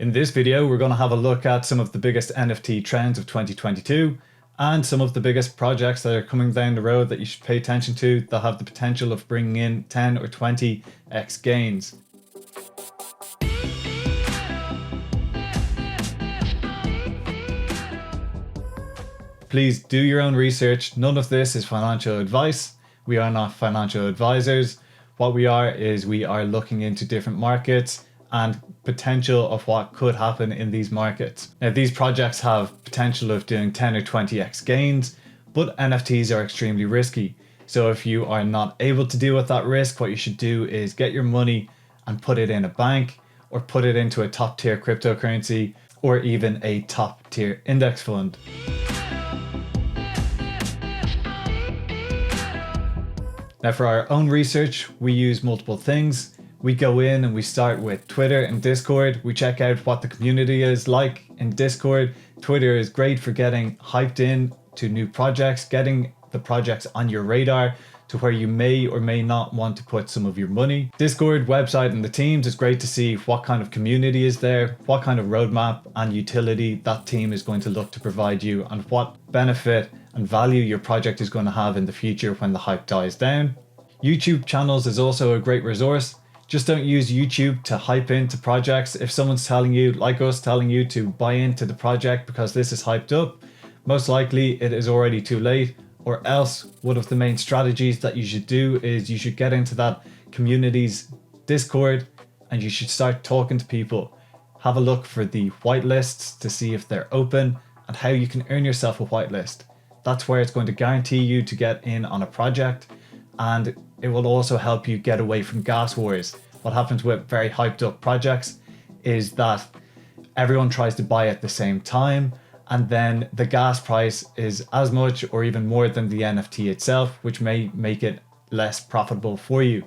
In this video, we're going to have a look at some of the biggest NFT trends of 2022 and some of the biggest projects that are coming down the road that you should pay attention to that have the potential of bringing in 10 or 20x gains. Please do your own research. None of this is financial advice. We are not financial advisors. What we are is we are looking into different markets and potential of what could happen in these markets. Now, these projects have potential of doing 10 or 20x gains, but NFTs are extremely risky. So if you are not able to deal with that risk, what you should do is get your money and put it in a bank or put it into a top tier cryptocurrency or even a top tier index fund. Now, for our own research, we use multiple things. We go in and we start with Twitter and Discord. We check out what the community is like in Discord. Twitter is great for getting hyped in to new projects, getting the projects on your radar to where you may or may not want to put some of your money. Discord website and the teams is great to see what kind of community is there, what kind of roadmap and utility that team is going to look to provide you, and what benefit and value your project is going to have in the future when the hype dies down. YouTube channels is also a great resource. Just don't use YouTube to hype into projects. If someone's telling you, like us, telling you to buy into the project because this is hyped up, most likely it is already too late. Or else one of the main strategies that you should do is you should get into that community's Discord and you should start talking to people. Have a look for the whitelists to see if they're open and how you can earn yourself a whitelist. That's where it's going to guarantee you to get in on a project, and it will also help you get away from gas wars. What happens with very hyped up projects is that everyone tries to buy at the same time, and then the gas price is as much or even more than the NFT itself, which may make it less profitable for you.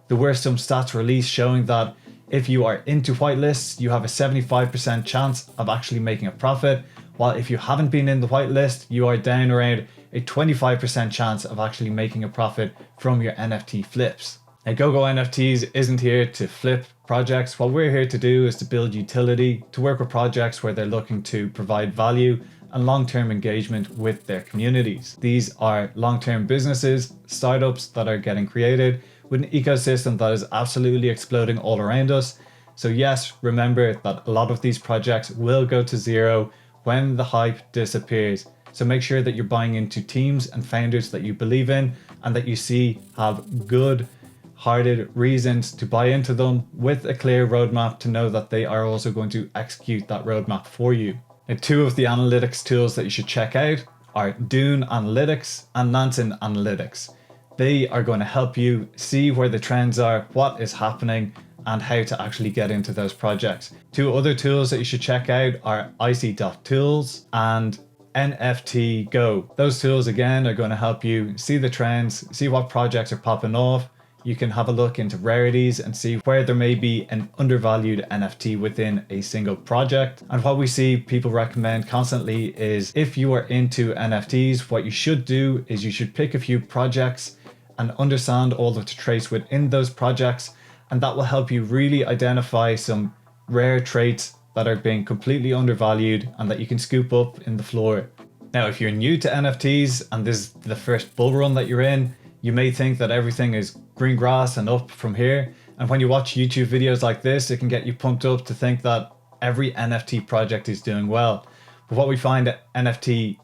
There were some stats released showing that if you are into whitelists, you have a 75% chance of actually making a profit, while if you haven't been in the whitelist, you are down around a 25% chance of actually making a profit from your NFT flips. Now, GoGo NFTs isn't here to flip projects. What we're here to do is to build utility, to work with projects where they're looking to provide value and long-term engagement with their communities. These are long-term businesses, startups that are getting created with an ecosystem that is absolutely exploding all around us. So yes, remember that a lot of these projects will go to zero when the hype disappears. So make sure that you're buying into teams and founders that you believe in and that you see have good-hearted reasons to buy into them with a clear roadmap to know that they are also going to execute that roadmap for you. Now, two of the analytics tools that you should check out are Dune Analytics and Nansen Analytics. They are going to help you see where the trends are, what is happening, and how to actually get into those projects. Two other tools that you should check out are icy.tools and NFT Go. Those tools again are going to help you see the trends, see what projects are popping off. You can have a look into rarities and see where there may be an undervalued NFT within a single project. And what we see people recommend constantly is if you are into NFTs, what you should do is you should pick a few projects and understand all of the traits within those projects. And that will help you really identify some rare traits that are being completely undervalued and that you can scoop up in the floor. Now, if you're new to NFTs and this is the first bull run that you're in, you may think that everything is green grass and up from here. And when you watch YouTube videos like this, it can get you pumped up to think that every NFT project is doing well. But what we find that NFT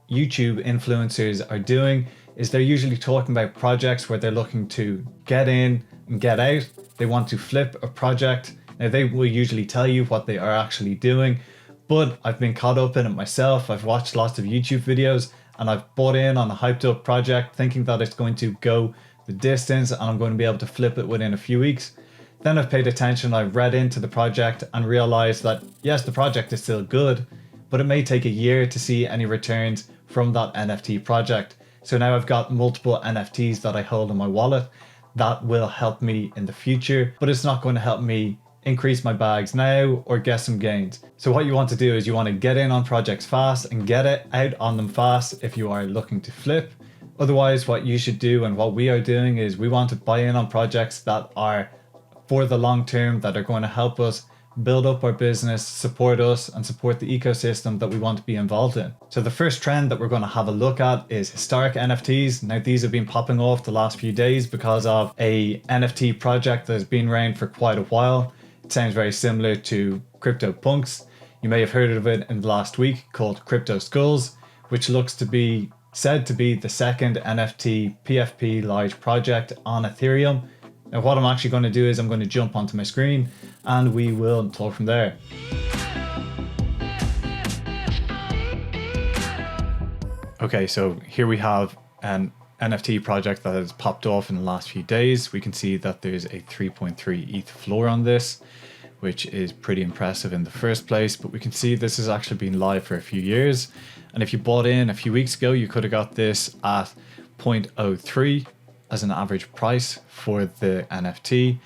YouTube influencers are doing is they're usually talking about projects where they're looking to get in and get out. They want to flip a project. Now, they will usually tell you what they are actually doing, but I've been caught up in it myself. I've watched lots of YouTube videos and I've bought in on a hyped up project thinking that it's going to go the distance and I'm going to be able to flip it within a few weeks. Then I've paid attention, I've read into the project and realized that yes, the project is still good, but it may take a year to see any returns from that NFT project. So now I've got multiple NFTs that I hold in my wallet that will help me in the future, but it's not going to help me increase my bags now or get some gains. So what you want to do is you want to get in on projects fast and get it out on them fast if you are looking to flip. Otherwise, what you should do and what we are doing is we want to buy in on projects that are for the long term, that are going to help us build up our business, support us, and support the ecosystem that we want to be involved in. So the first trend that we're going to have a look at is historic NFTs. Now these have been popping off the last few days because of a NFT project that has been around for quite a while. It sounds very similar to CryptoPunks. You may have heard of it in the last week, called Cryptoskulls, which looks to be said to be the second NFT PFP large project on Ethereum. Now what I'm actually going to do is I'm going to jump onto my screen and we will talk from there. Okay, so here we have an NFT project that has popped off in the last few days. We can see that there's a 3.3 ETH floor on this, which is pretty impressive in the first place, but we can see this has actually been live for a few years. And if you bought in a few weeks ago, you could have got this at 0.03 as an average price for the NFT,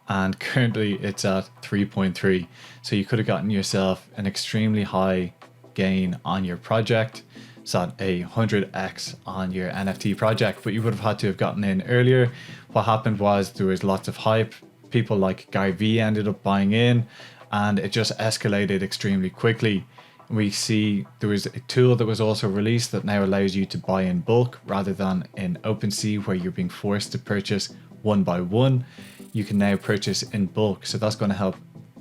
and currently it's at 3.3. So you could have gotten yourself an extremely high gain on your project. So at 100x on your NFT project, but you would have had to have gotten in earlier. What happened was there was lots of hype. People like Gary Vee ended up buying in, and it just escalated extremely quickly. We see there was a tool that was also released that now allows you to buy in bulk rather than in OpenSea where you're being forced to purchase one by one. You can now purchase in bulk. So that's going to help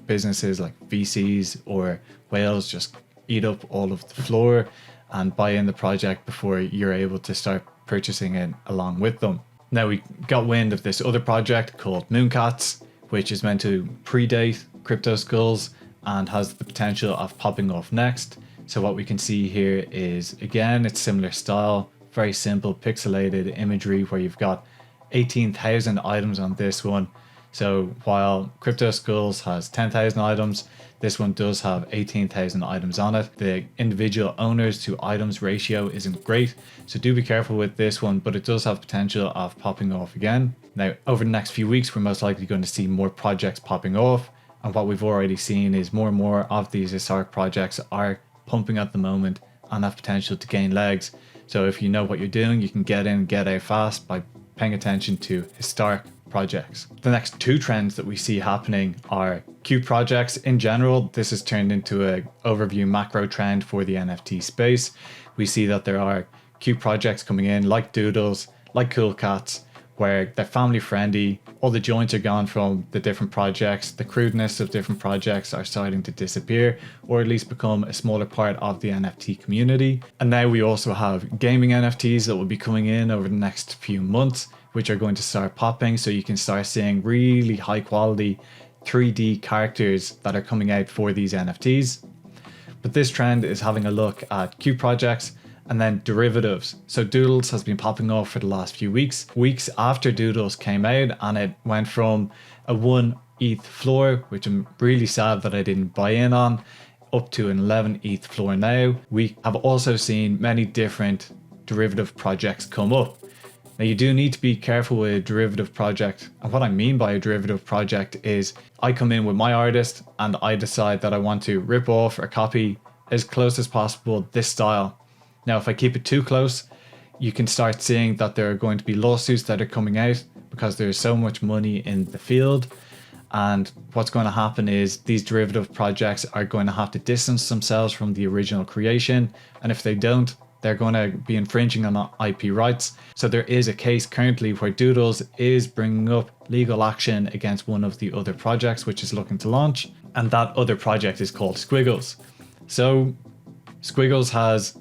businesses like VCs or whales just eat up all of the floor and buy in the project before you're able to start purchasing it along with them. Now we got wind of this other project called MoonCats, which is meant to predate Cryptoskulls and has the potential of popping off next. So what we can see here is, again, it's similar style, very simple pixelated imagery where you've got 18,000 items on this one. So while Cryptoskulls has 10,000 items, this one does have 18,000 items on it. The individual owners to items ratio isn't great, so do be careful with this one, but it does have potential of popping off again. Now, over the next few weeks, we're most likely going to see more projects popping off. And what we've already seen is more and more of these historic projects are pumping at the moment and have potential to gain legs. So if you know what you're doing, you can get in, get out fast by paying attention to historic projects. The next two trends that we see happening are cute projects in general. This has turned into an overview macro trend for the NFT space. We see that there are cute projects coming in like Doodles, like Cool Cats, where they're family friendly. All the joints are gone from the different projects. The crudeness of different projects are starting to disappear, or at least become a smaller part of the NFT community. And now we also have gaming NFTs that will be coming in over the next few months, which are going to start popping. So you can start seeing really high quality 3D characters that are coming out for these NFTs. But this trend is having a look at cute projects and then derivatives. So Doodles has been popping off for the last few weeks after Doodles came out, and it went from a 1 ETH floor, which I'm really sad that I didn't buy in on, up to an 11 ETH floor now. We have also seen many different derivative projects come up. Now you do need to be careful with a derivative project, and what I mean by a derivative project is I come in with my artist and I decide that I want to rip off or copy as close as possible this style. Now, if I keep it too close, you can start seeing that there are going to be lawsuits that are coming out because there's so much money in the field. And what's going to happen is these derivative projects are going to have to distance themselves from the original creation. And if they don't, they're going to be infringing on IP rights. So there is a case currently where Doodles is bringing up legal action against one of the other projects which is looking to launch. And that other project is called Squiggles. So Squiggles has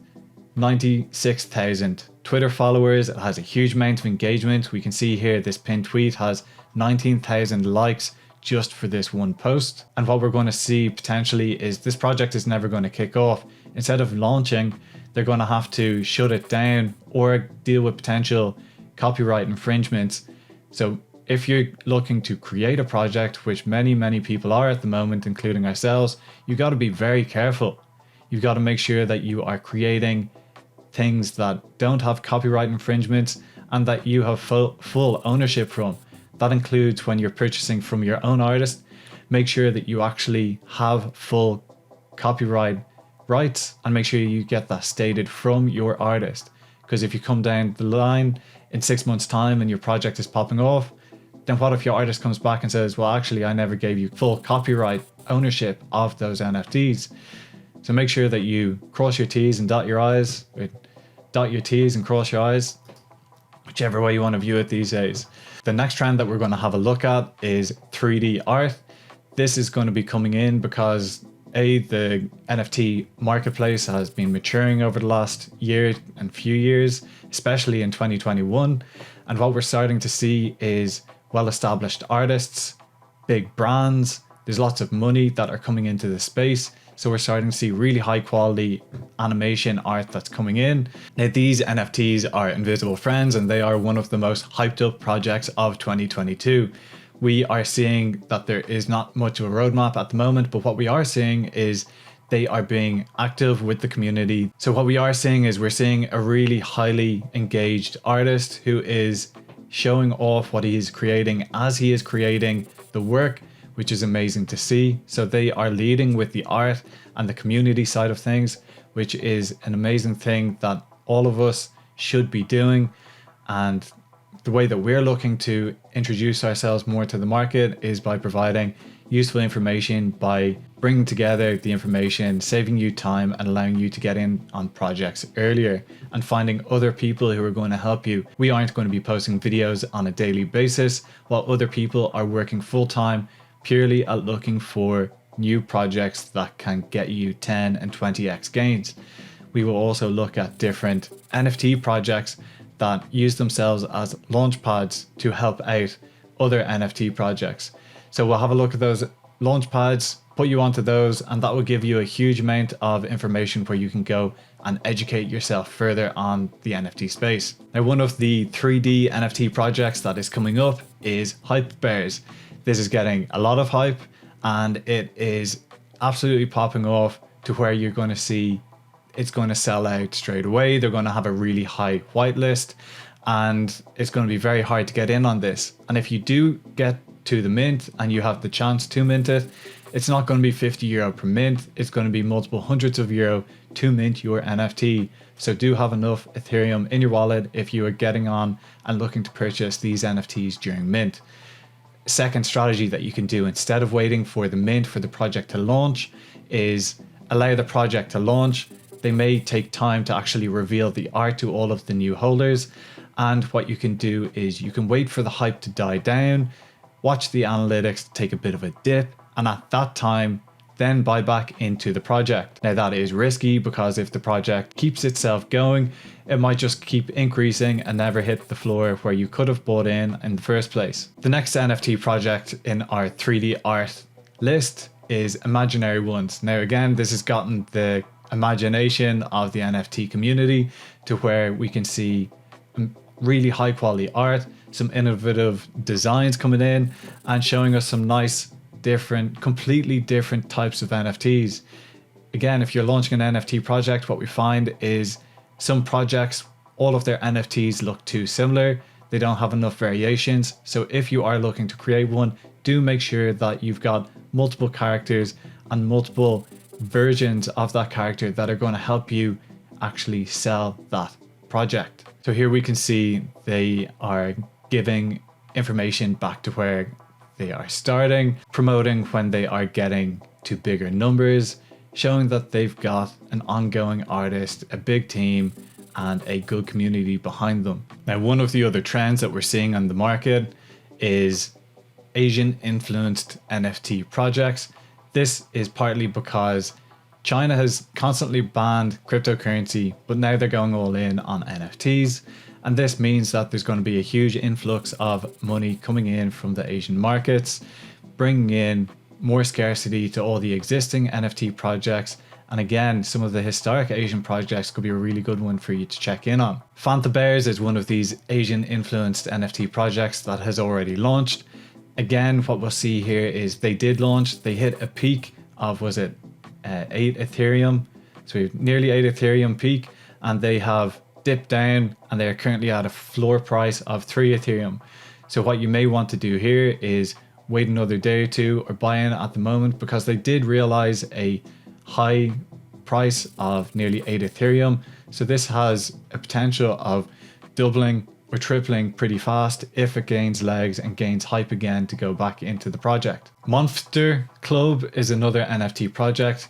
96,000 Twitter followers. It has a huge amount of engagement. We can see here this pinned tweet has 19,000 likes just for this one post. And what we're going to see potentially is this project is never going to kick off. Instead of launching, they're going to have to shut it down or deal with potential copyright infringements. So if you're looking to create a project, which many people are at the moment, including ourselves, you got to be very careful. You've got to make sure that you are creating things that don't have copyright infringements and that you have full ownership from. That includes when you're purchasing from your own artist, make sure that you actually have full copyright rights and make sure you get that stated from your artist. Because if you come down the line in 6 months' time and your project is popping off, then what if your artist comes back and says, well, actually, I never gave you full copyright ownership of those NFTs? So make sure that you cross your T's and dot your I's, or dot your T's and cross your I's, whichever way you want to view it these days. The next trend that we're going to have a look at is 3D art. This is going to be coming in because the NFT marketplace has been maturing over the last year and few years, especially in 2021. And what we're starting to see is well-established artists, big brands. There's lots of money that are coming into the space. So we're starting to see really high quality animation art that's coming in. Now, these NFTs are invisible friends, and they are one of the most hyped up projects of 2022. We are seeing that there is not much of a roadmap at the moment, but what we are seeing is they are being active with the community. So what we are seeing is we're seeing a really highly engaged artist who is showing off what he is creating as he is creating the work, which is amazing to see. So they are leading with the art and the community side of things, which is an amazing thing that all of us should be doing. And the way that we're looking to introduce ourselves more to the market is by providing useful information, by bringing together the information, saving you time and allowing you to get in on projects earlier and finding other people who are going to help you. We aren't going to be posting videos on a daily basis while other people are working full time purely at looking for new projects that can get you 10 and 20x gains. We will also look at different NFT projects that use themselves as launch pads to help out other NFT projects. So we'll have a look at those launch pads, put you onto those, and that will give you a huge amount of information where you can go and educate yourself further on the NFT space. Now, one of the 3D NFT projects that is coming up is Hypebears. This is getting a lot of hype, and it is absolutely popping off to where you're going to see it's going to sell out straight away. They're going to have a really high whitelist, and it's going to be very hard to get in on this. And if you do get to the mint and you have the chance to mint it, it's not going to be €50 per mint. It's going to be multiple hundreds of euro to mint your NFT. So do have enough Ethereum in your wallet if you are getting on and looking to purchase these NFTs during mint. Second strategy that you can do instead of waiting for the mint for the project to launch is allow the project to launch. They may take time to actually reveal the art to all of the new holders. And what you can do is you can wait for the hype to die down, watch the analytics take a bit of a dip, and at that time, then buy back into the project. Now that is risky because if the project keeps itself going, it might just keep increasing and never hit the floor where you could have bought in the first place. The next NFT project in our 3D art list is Imaginary Ones. Now again, this has gotten the imagination of the NFT community to where we can see really high quality art, some innovative designs coming in and showing us some nice completely different types of NFTs. Again, if you're launching an NFT project, what we find is some projects, all of their NFTs look too similar. They don't have enough variations. So if you are looking to create one, do make sure that you've got multiple characters and multiple versions of that character that are going to help you actually sell that project. So here we can see they are giving information back to where they are starting, promoting when they are getting to bigger numbers, showing that they've got an ongoing artist, a big team, and a good community behind them. Now, one of the other trends that we're seeing on the market is Asian influenced NFT projects. This is partly because China has constantly banned cryptocurrency, but now they're going all in on NFTs. And this means that there's going to be a huge influx of money coming in from the Asian markets, bringing in more scarcity to all the existing NFT projects. And again, some of the historic Asian projects could be a really good one for you to check in on. PhantaBears is one of these Asian influenced NFT projects that has already launched. Again, what we'll see here is they did launch, they hit a peak of, 8 Ethereum. So nearly 8 Ethereum peak, and they have dipped down and they are currently at a floor price of 3 Ethereum. So what you may want to do here is wait another day or two or buy in at the moment, because they did realize a high price of nearly 8 Ethereum. So this has a potential of doubling or tripling pretty fast if it gains legs and gains hype again to go back into the project. Monster Club is another NFT project.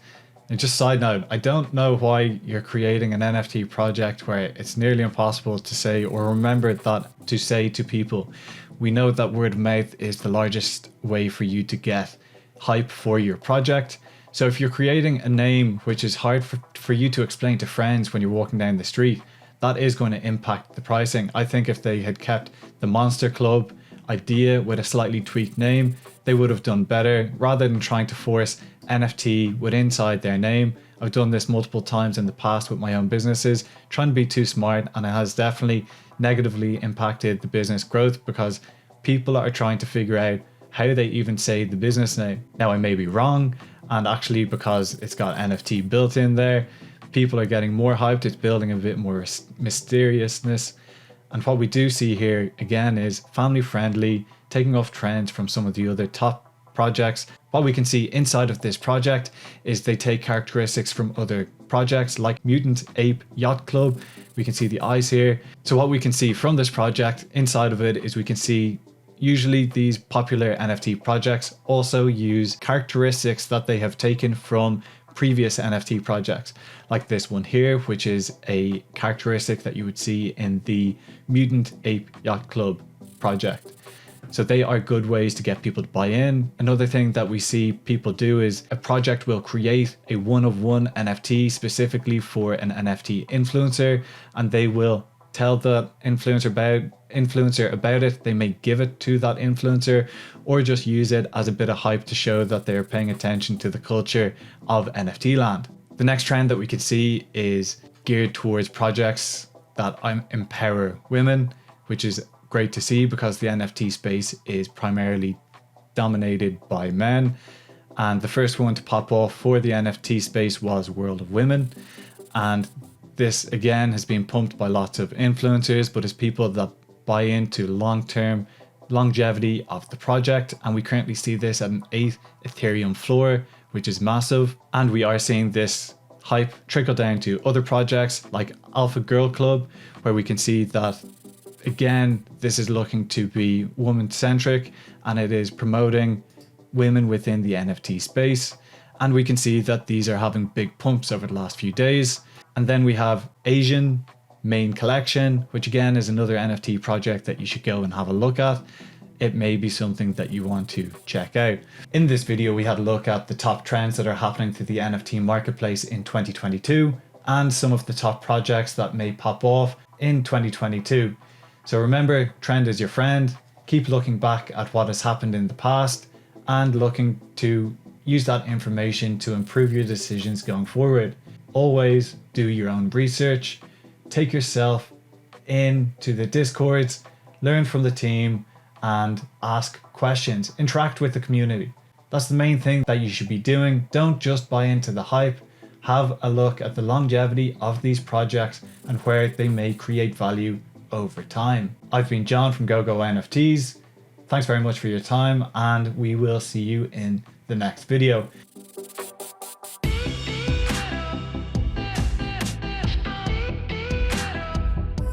And just side note, I don't know why you're creating an NFT project where it's nearly impossible to say or remember that to say to people. We know that word of mouth is the largest way for you to get hype for your project. So if you're creating a name which is hard for you to explain to friends when you're walking down the street, that is going to impact the pricing. I think if they had kept the Monster Club idea with a slightly tweaked name, they would have done better rather than trying to force NFT with inside their name. I've done this multiple times in the past with my own businesses, trying to be too smart, and it has definitely negatively impacted the business growth because people are trying to figure out how they even say the business name. Now I may be wrong, and actually because it's got NFT built in there, people are getting more hyped, it's building a bit more mysteriousness. And what we do see here again is family friendly, taking off trends from some of the other top projects. What we can see inside of this project is they take characteristics from other projects like Mutant Ape Yacht Club. We can see the eyes here. So what we can see from this project inside of it is we can see usually these popular NFT projects also use characteristics that they have taken from previous NFT projects, like this one here, which is a characteristic that you would see in the Mutant Ape Yacht Club project. So they are good ways to get people to buy in. Another thing that we see people do is a project will create a one-of-one NFT specifically for an NFT influencer, and they will tell the influencer about it. They may give it to that influencer or just use it as a bit of hype to show that they're paying attention to the culture of NFT land. The next trend that we could see is geared towards projects that empower women, which is great to see because the NFT space is primarily dominated by men. And the first one to pop off for the NFT space was World of Women. And this again has been pumped by lots of influencers, but it's people that buy into long-term longevity of the project. And we currently see this at an 8 Ethereum floor, which is massive. And we are seeing this hype trickle down to other projects like Alpha Girl Club, where we can see that again, this is looking to be woman-centric and it is promoting women within the NFT space. And we can see that these are having big pumps over the last few days. And then we have Asian Main Collection, which again is another NFT project that you should go and have a look at. It may be something that you want to check out. In this video, we had a look at the top trends that are happening to the NFT marketplace in 2022 and some of the top projects that may pop off in 2022. So remember, trend is your friend. Keep looking back at what has happened in the past and looking to use that information to improve your decisions going forward. Always do your own research. Take yourself into the Discords, learn from the team, and ask questions. Interact with the community. That's the main thing that you should be doing. Don't just buy into the hype. Have a look at the longevity of these projects and where they may create value over time. I've been John from GoGo NFTs. Thanks very much for your time, and we will see you in the next video.